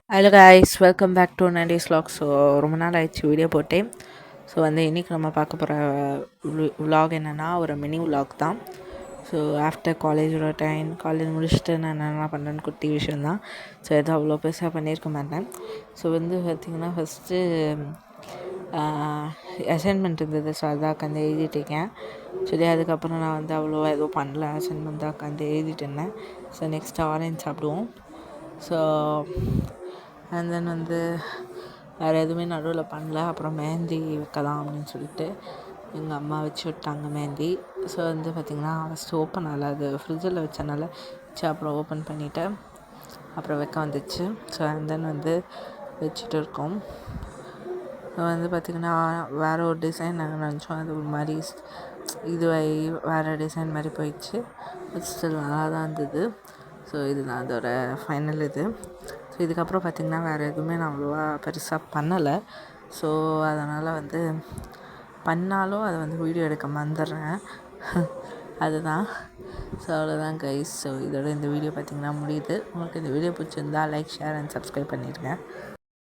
Hello guys, welcome back to 90s vlog. So ரொம்ப நாள் ஆயிடுச்சு வீடியோ போட்டேன். ஸோ இன்றைக்கி நம்ம பார்க்க போகிற vlog என்னென்னா ஒரு மினி vlog தான். ஸோ ஆஃப்டர் காலேஜோட காலேஜ் முடிச்சுட்டு நான் என்னென்ன பண்ணுறேன்னு குட்டி விஷயந்தான். ஸோ எதுவும் அவ்வளோ பெருசாக பண்ணியிருக்க மாட்டேன். ஸோ பார்த்திங்கன்னா ஃபஸ்ட்டு அசைன்மெண்ட் இருந்தது. ஸோ அதான் உட்காந்து எழுதிட்டுருக்கேன். சரி, அதுக்கப்புறம் நான் அவ்வளோவா எதுவும் பண்ணல. அசைன்மெண்ட் தான் உட்காந்து எழுதிட்டு இருந்தேன். ஸோ நெக்ஸ்ட் ஆரஞ்ச் சாப்பிடுவோம். ஸோ அண்ட் தென் வேறு எதுவுமே நடுவில் பண்ணல. அப்புறம் மெஹந்தி வைக்கலாம் அப்படின்னு சொல்லிட்டு எங்கள் அம்மா வச்சு விட்டாங்க மெஹந்தி. ஸோ பார்த்திங்கன்னா ஃபஸ்ட்டு ஓப்பன் ஆகலை, அது ஃப்ரிட்ஜில் வச்சனால சரி அப்புறம் ஓப்பன் பண்ணிவிட்டு அப்புறம் வைக்க வந்துச்சு. ஸோ அண்ட் தென் வச்சுட்டு இருக்கோம். பார்த்திங்கன்னா வேறு ஒரு டிசைன் நாங்கள் நினச்சோம், அது ஒரு மாதிரி வேறு டிசைன் மாதிரி போயிடுச்சு. ஸ்டில் நல்லா தான் இருந்தது. ஸோ இதுதான் அதோட ஃபைனல் இது. ஸோ இதுக்கப்புறம் பார்த்திங்கன்னா வேறு எதுவுமே நான் அவ்வளோவா பெருசாக பண்ணலை. ஸோ அதனால் பண்ணாலும் அதை வீடியோ எடுக்க மறந்துடுறேன். அதுதான். ஸோ அவ்வளோதான் கைஸ். ஸோ இதோட இந்த வீடியோ பார்த்திங்கன்னா முடியுது. உங்களுக்கு இந்த வீடியோ பிடிச்சிருந்தா லைக், ஷேர் அண்ட் சப்ஸ்கிரைப் பண்ணிடுங்க.